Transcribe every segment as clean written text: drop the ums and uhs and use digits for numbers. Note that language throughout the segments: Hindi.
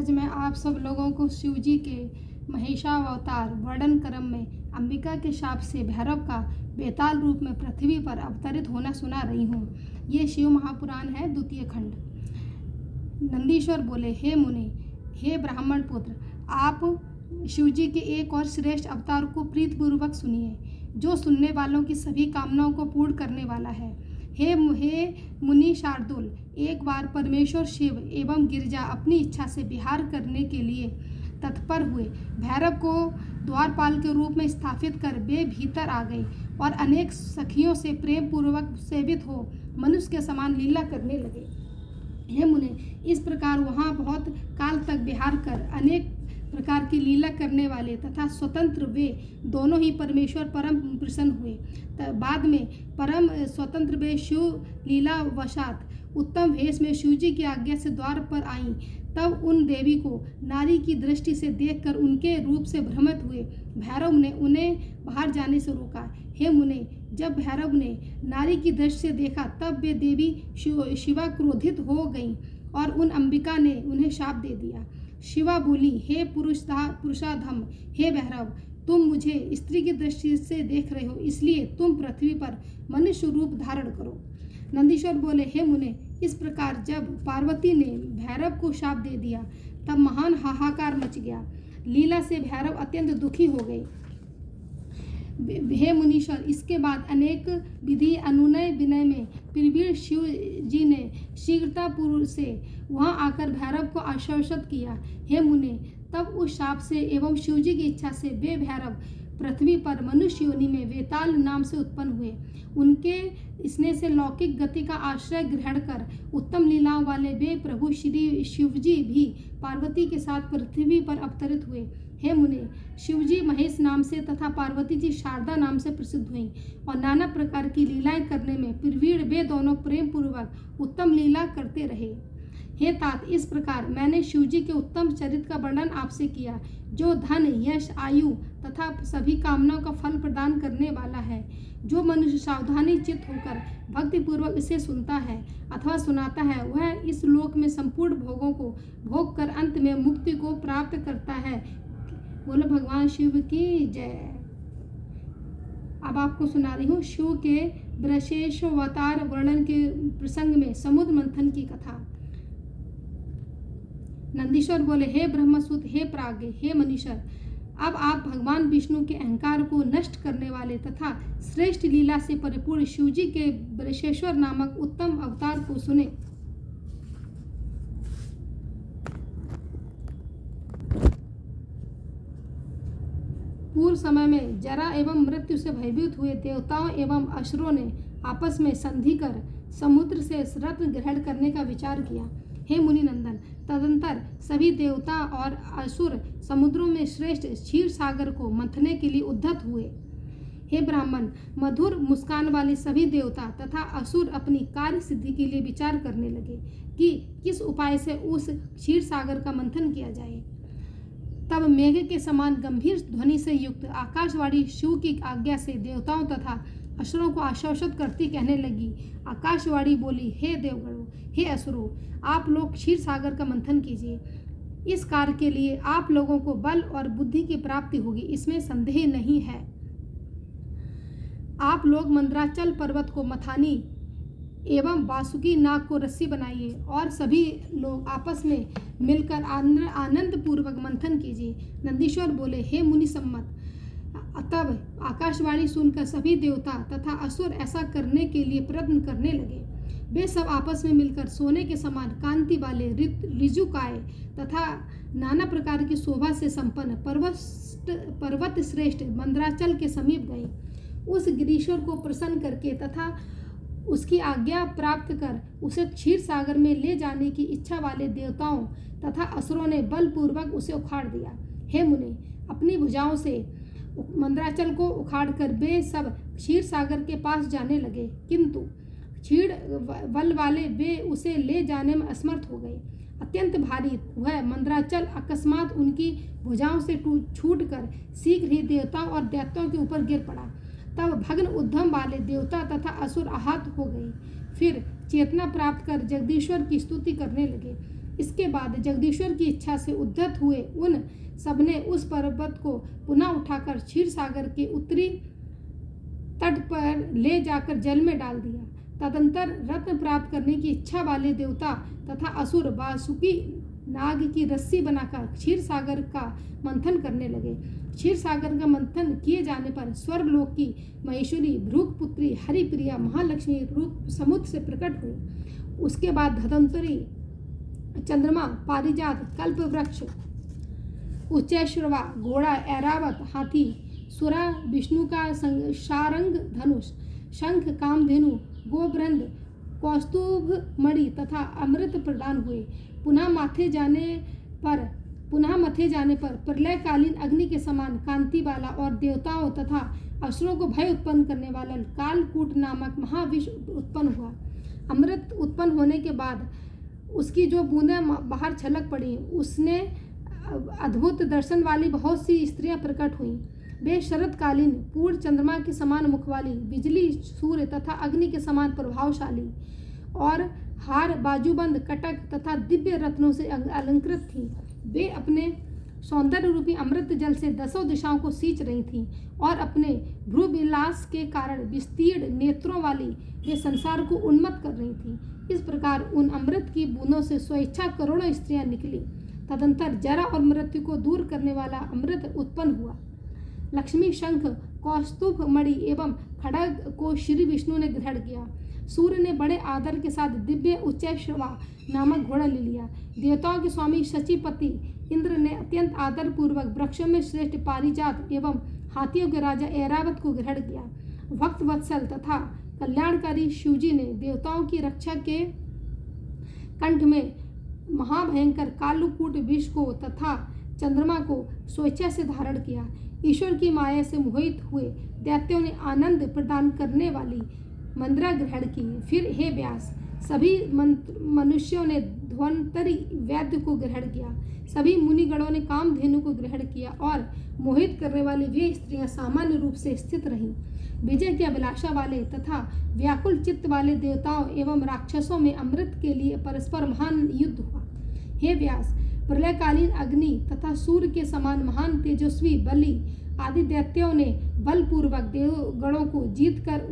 आज मैं आप सब लोगों को शिव जी के महेशावतार वर्णन क्रम में अंबिका के शाप से भैरव का बेताल रूप में पृथ्वी पर अवतरित होना सुना रही हूँ। ये शिव महापुराण है, द्वितीय खंड। नंदीश्वर बोले, हे मुनि, हे ब्राह्मण पुत्र, आप शिव जी के एक और श्रेष्ठ अवतार को प्रीतपूर्वक सुनिए, जो सुनने वालों की सभी कामनाओं को पूर्ण करने वाला है। हे मुनि शार्दुल, एक बार परमेश्वर शिव एवं गिरिजा अपनी इच्छा से विहार करने के लिए तत्पर हुए। भैरव को द्वारपाल के रूप में स्थापित कर वे भीतर आ गए और अनेक सखियों से प्रेम पूर्वक सेवित हो मनुष्य के समान लीला करने लगे। हे मुनि, इस प्रकार वहाँ बहुत काल तक विहार कर अनेक प्रकार की लीला करने वाले तथा स्वतंत्र वे दोनों ही परमेश्वर परम प्रसन्न हुए। बाद में परम स्वतंत्र वे शिव लीला वशात उत्तम वेश में शिव जी की आज्ञा से द्वार पर आईं। तब उन देवी को नारी की दृष्टि से देखकर उनके रूप से भ्रमित हुए भैरव ने उन्हें बाहर जाने से रोका। हे मुनि, जब भैरव ने नारी की दृष्टि से देखा तब वे देवी शिवा क्रोधित हो गईं और उन अंबिका ने उन्हें शाप दे दिया। शिवा बोली, हे पुरुषाधम, हे भैरव, तुम मुझे स्त्री की दृष्टि से देख रहे हो, इसलिए तुम पृथ्वी पर मनुष्य रूप धारण करो। नंदीश्वर बोले, हे मुने, इस प्रकार जब पार्वती ने भैरव को शाप दे दिया तब महान हाहाकार मच गया। लीला से भैरव अत्यंत दुखी हो गए। हे मुनीश्वर, इसके बाद अनेक विधि अनुनय विनय में फिर शिव जी ने शीघ्रतापूर्व से वहां आकर भैरव को आश्वासित किया। हे मुने, तब उस शाप से एवं शिव जी की इच्छा से वे भैरव पृथ्वी पर मनुष्य योनि में वेताल नाम से उत्पन्न हुए। उनके स्नेह से लौकिक गति का आश्रय ग्रहण कर उत्तम लीलाओं वाले वे प्रभु श्री शिवजी भी पार्वती के साथ पृथ्वी पर अवतरित हुए। हे मुने, शिवजी महेश नाम से तथा पार्वती जी शारदा नाम से प्रसिद्ध हुई और नाना प्रकार की लीलाएं करने में प्रवीण वे दोनों प्रेम पूर्वक उत्तम लीला करते रहे। हे तात, इस प्रकार मैंने शिवजी के उत्तम चरित्र का वर्णन आपसे किया, जो धन, यश, आयु तथा सभी कामनाओं का फल प्रदान करने वाला है। जो मनुष्य सावधानी चित्त होकर भक्ति पूर्वक इसे सुनता है अथवा सुनाता है, वह इस लोक में संपूर्ण भोगों को भोग कर अंत में मुक्ति को प्राप्त करता है। बोलो भगवान शिव की जय। अब आपको सुना रही हूँ शिव के वृषेश्वतार वर्णन के प्रसंग में समुद्र मंथन की कथा। नंदीश्वर बोले, हे ब्रह्मसुत, हे प्राज्ञ, हे मनीश्वर, अब आप भगवान विष्णु के अहंकार को नष्ट करने वाले तथा श्रेष्ठ लीला से परिपूर्ण शिवजी के वृषेश्वर नामक उत्तम अवतार को सुने। पूर्व समय में जरा एवं मृत्यु से भयभीत हुए देवताओं एवं असुरों ने आपस में संधि कर समुद्र से रत्न ग्रहण करने का विचार किया। हे मुनि नंदन, तदंतर सभी देवता और असुर समुद्रों में श्रेष्ठ क्षीर सागर को मंथने के लिए उद्यत हुए। हे ब्राह्मण, मधुर मुस्कान वाले सभी देवता तथा असुर अपनी कार्य सिद्धि के लिए विचार करने लगे कि किस उपाय से उस क्षीर सागर का मंथन किया जाए। तब मेघ के समान गंभीर ध्वनि से युक्त आकाशवाणी शिव की आज्ञा से देवताओं तथा असुरों को आश्वासित करती कहने लगी। आकाशवाणी बोली, हे देवगणों, हे असुरों, आप लोग क्षीर सागर का मंथन कीजिए। इस कार्य के लिए आप लोगों को बल और बुद्धि की प्राप्ति होगी, इसमें संदेह नहीं है। आप लोग मंदराचल पर्वत को मथानी एवं वासुकी नाग को रस्सी बनाइए और सभी लोग आपस में मिलकर आनंद पूर्वक मंथन कीजिए। नंदीश्वर बोले, हे मुनि सम्मत। तब आकाशवाणी सुनकर सभी देवता तथा असुर ऐसा करने के लिए प्रयत्न करने लगे। वे सब आपस में मिलकर सोने के समान कांति वाले ऋजुकाय तथा नाना प्रकार की शोभा से संपन्न पर्वत श्रेष्ठ मंदराचल के समीप गए। उस गिरीश्वर को प्रसन्न करके तथा उसकी आज्ञा प्राप्त कर उसे क्षीर सागर में ले जाने की इच्छा वाले देवताओं तथा असुरों ने बलपूर्वक उसे उखाड़ दिया। हे मुनि, अपनी भुजाओं से मंदराचल को उखाड़कर वे सब क्षीर सागर के पास जाने लगे, किंतु क्षीर बल वाले वे उसे ले जाने में असमर्थ हो गए। अत्यंत भारी वह मंदराचल अकस्मात उनकी भुजाओं से छूटकर शीघ्र ही देवताओं और दैत्यों के ऊपर गिर पड़ा। तब भग्न उद्यम वाले देवता तथा असुर आहत हो गए। फिर चेतना प्राप्त कर जगदीश्वर की स्तुति करने लगे। इसके बाद जगदीश्वर की इच्छा से उद्धत हुए उन सबने उस पर्वत को पुनः उठाकर क्षीर सागर के उत्तरी तट पर ले जाकर जल में डाल दिया। तदंतर रत्न प्राप्त करने की इच्छा वाले देवता तथा असुर वासुकी नाग की रस्सी बनाकर क्षीर सागर का मंथन करने लगे। क्षीर सागर का मंथन किए जाने पर स्वर्गलोक की महेश्वरी भृगु पुत्री हरिप्रिया महालक्ष्मी रूप समुद्र से प्रकट हुई। उसके बाद धन्वंतरी, चंद्रमा, पारिजात, कल्प वृक्ष, उच्चैश्रवा, घोड़ा, ऐरावत, हाथी, सुरा, विष्णु का शारंग धनुष, शंख, कामधेनु, गोवृंद, कौस्तुभ मणि तथा अमृत प्रदान हुए। पुनः मथे जाने पर प्रलयकालीन अग्नि के समान कांति वाला और देवताओं तथा असुरों को भय उत्पन्न करने वाला कालकूट नामक महाविष उत्पन्न हुआ। अमृत उत्पन्न होने के बाद उसकी जो बूंदें बाहर छलक पड़ी, उसने अद्भुत दर्शन वाली बहुत सी स्त्रियां प्रकट हुईं। वे शरतकालीन पूर्ण चंद्रमा के समान मुख वाली, बिजली, सूर्य तथा अग्नि के समान प्रभावशाली और हार, बाजूबंद, कटक तथा दिव्य रत्नों से अलंकृत थीं। वे अपने सौंदर्य रूपी अमृत जल से 10 दिशाओं को सींच रही थीं और अपने भ्रूविलास के कारण विस्तीर्ण नेत्रों वाली वे संसार को उन्मत्त कर रही थीं। इस प्रकार उन अमृत की बूंदों से स्वेच्छा करोड़ों स्त्रियां निकली। तदंतर जरा और मृत्यु को दूर करने वाला अमृत उत्पन्न हुआ। लक्ष्मी, शंख, कौस्तुभ मणि एवं खड़ग को श्री विष्णु ने ग्रहण किया। सूर्य ने बड़े आदर के साथ दिव्य उच्चैश्रवा नामक घोड़ा ले लिया। देवताओं के स्वामी शचीपति इंद्र ने अत्यंत आदर पूर्वक वृक्षों में श्रेष्ठ पारिजात एवं हाथियों के राजा ऐरावत को ग्रहण किया। भक्त वत्सल तथा कल्याणकारी शिवजी ने देवताओं की रक्षा के कंठ में महाभयंकर कालकूट विष को तथा चंद्रमा को स्वेच्छा से धारण किया। ईश्वर की माया से मोहित हुए दैत्यों ने आनंद प्रदान करने वाली मंद्रा ग्रहण की। फिर हे व्यास, सभी मनुष्यों ने धन्वंतरी वैद्य को ग्रहण किया। सभी मुनिगणों ने कामधेनु को ग्रहण किया और मोहित करने वाली वे स्त्रियां सामान्य रूप से स्थित रहीं। विजय की अभिलाषा वाले तथा व्याकुल चित्त वाले देवताओं एवं राक्षसों में अमृत के लिए परस्पर महान युद्ध हुआ। हे व्यास, प्रलयकालीन अग्नि तथा सूर्य के समान महान तेजस्वी बलि आदि दैत्यों ने बलपूर्वक देवगणों को जीतकर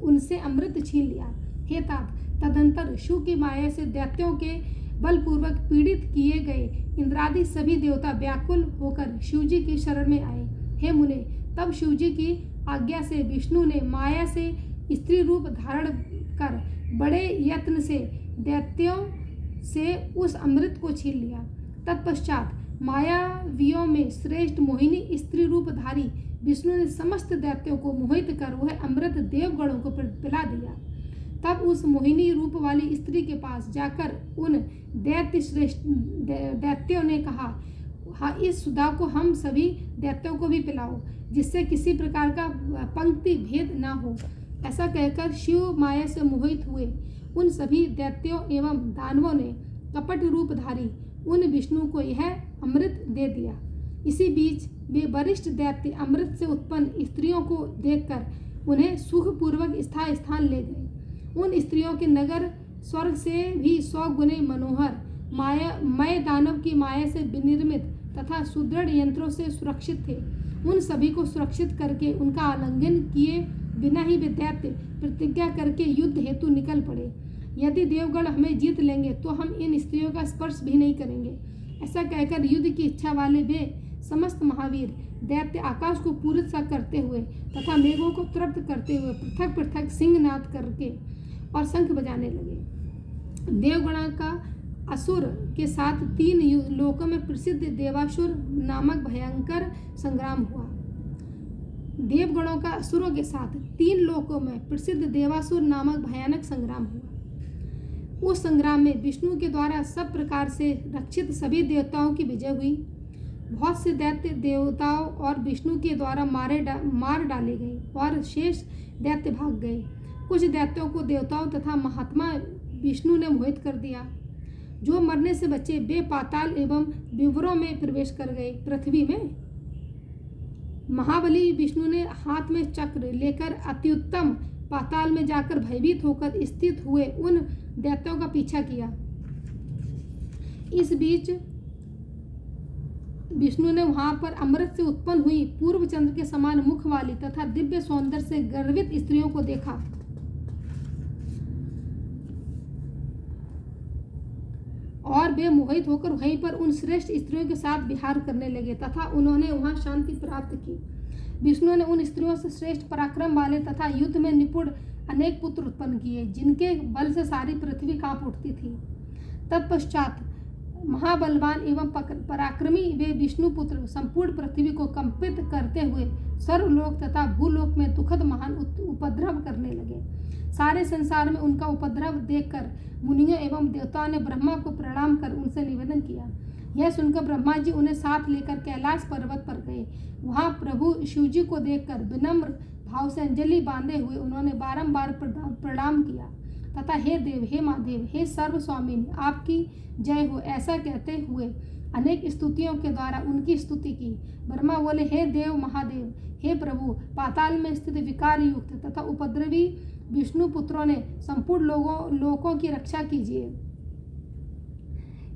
उनसे अमृत छीन लिया। हे तात, तदंतर शिव की माया से दैत्यों के बलपूर्वक पीड़ित किए गए इंद्रादि सभी देवता व्याकुल होकर शिवजी की शरण में आए। हे मुने, तब शिवजी की आज्ञा से विष्णु ने माया से स्त्री रूप धारण कर बड़े यत्न से दैत्यों से उस अमृत को छीन लिया। तत्पश्चात मायावियों में श्रेष्ठ मोहिनी स्त्री रूपधारी विष्णु ने समस्त दैत्यों को मोहित कर वह अमृत देवगणों को पिला दिया। तब उस मोहिनी रूप वाली स्त्री के पास जाकर उन दैत्यों ने कहा, हाँ, इस सुधा को हम सभी दैत्यों को भी पिलाओ, जिससे किसी प्रकार का पंक्ति भेद ना हो। ऐसा कहकर शिव माया से मोहित हुए उन सभी दैत्यों एवं दानवों ने कपट रूपधारी उन विष्णु को यह अमृत दे दिया। इसी बीच वे वरिष्ठ दैत्य अमृत से उत्पन्न स्त्रियों को देखकर उन्हें सुखपूर्वक स्थान ले गए। उन स्त्रियों के नगर स्वर्ग से भी 100 गुने मनोहर, मय दानव की माया से विनिर्मित तथा सुदृढ़ यंत्रों से सुरक्षित थे। उन सभी को सुरक्षित करके उनका आलिंगन किए बिना ही वे दैत्य प्रतिज्ञा करके युद्ध हेतु निकल पड़े। यदि देवगण हमें जीत लेंगे तो हम इन स्त्रियों का स्पर्श भी नहीं करेंगे। ऐसा कहकर युद्ध की इच्छा वाले वे समस्त महावीर दैत्य आकाश को पूरित सा करते हुए तथा मेघों को तृप्त करते हुए पृथक पृथक सिंहनाद करके और शंख बजाने लगे। देवगणों का असुर के साथ 3 लोकों में प्रसिद्ध देवासुर नामक भयंकर संग्राम हुआ। देवगणों का असुरों के साथ 3 लोकों में प्रसिद्ध देवासुर नामक भयानक संग्राम हुआ। उस संग्राम में विष्णु के द्वारा सब प्रकार से रक्षित सभी देवताओं की विजय हुई। बहुत से दैत्य देवताओं और विष्णु के द्वारा मार डाले गए और शेष दैत्य भाग गए। कुछ दैत्यों को देवताओं तथा महात्मा विष्णु ने मोहित कर दिया। जो मरने से बचे वे पाताल एवं विवरों में प्रवेश कर गए। पृथ्वी में महाबली विष्णु ने हाथ में चक्र लेकर अत्युत्तम पाताल में जाकर भयभीत होकर स्थित हुए उन दैत्यों का पीछा किया। इस बीच विष्णु ने वहां पर अमृत से उत्पन्न हुई पूर्व चंद्र के समान मुख वाली तथा दिव्य सौंदर्य से गर्वित स्त्रियों को देखा। और वे मोहित होकर वहीं पर उन श्रेष्ठ स्त्रियों के साथ विहार करने लगे तथा उन्होंने वहां शांति प्राप्त की। विष्णु ने उन स्त्रियों से श्रेष्ठ पराक्रम वाले तथा युद्ध में निपुण अनेक पुत्र उत्पन्न किए, जिनके बल से सारी पृथ्वी कांप उठती थी। तत्पश्चात महाबलवान एवं पराक्रमी वे विष्णु पुत्र संपूर्ण पृथ्वी को कंपित करते हुए सर्वलोक तथा भूलोक में दुखद महान उपद्रव करने लगे। सारे संसार में उनका उपद्रव देखकर मुनियों एवं देवताओं ने ब्रह्मा को प्रणाम कर उनसे निवेदन किया। यह सुनकर ब्रह्मा जी उन्हें साथ लेकर कैलाश पर्वत पर गए। वहां प्रभु शिव जी को देखकर विनम्र भाव से अंजलि बांधे हुए उन्होंने बारंबार प्रणाम किया तथा हे देव, हे महादेव, हे सर्व स्वामिनी, आपकी जय हो, ऐसा कहते हुए अनेक स्तुतियों के द्वारा उनकी स्तुति की। ब्रह्मा बोले, हे देव महादेव, हे प्रभु, पाताल में स्थित विकार युक्त तथा उपद्रवी विष्णु पुत्रों ने संपूर्ण लोकों की रक्षा कीजिए।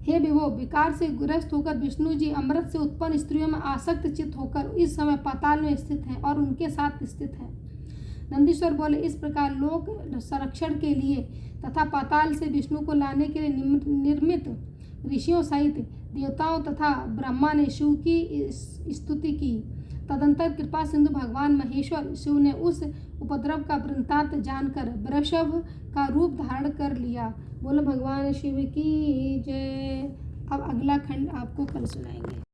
हे विभो, विकार से ग्रस्त होकर विष्णु जी अमृत से उत्पन्न स्त्रियों में आसक्त चित्त होकर इस समय पाताल में स्थित हैं और उनके साथ स्थित हैं। नंदीश्वर बोले, इस प्रकार लोक संरक्षण के लिए तथा पाताल से विष्णु को लाने के लिए निर्मित ऋषियों सहित देवताओं तथा ब्रह्मा ने शिव की स्तुति की। तदंतर कृपा सिंधु भगवान महेश्वर शिव ने उस उपद्रव का वृत्तांत जानकर वृषभ का रूप धारण कर लिया। बोलो भगवान शिव की जय। अब अगला खंड आपको कल सुनाएंगे।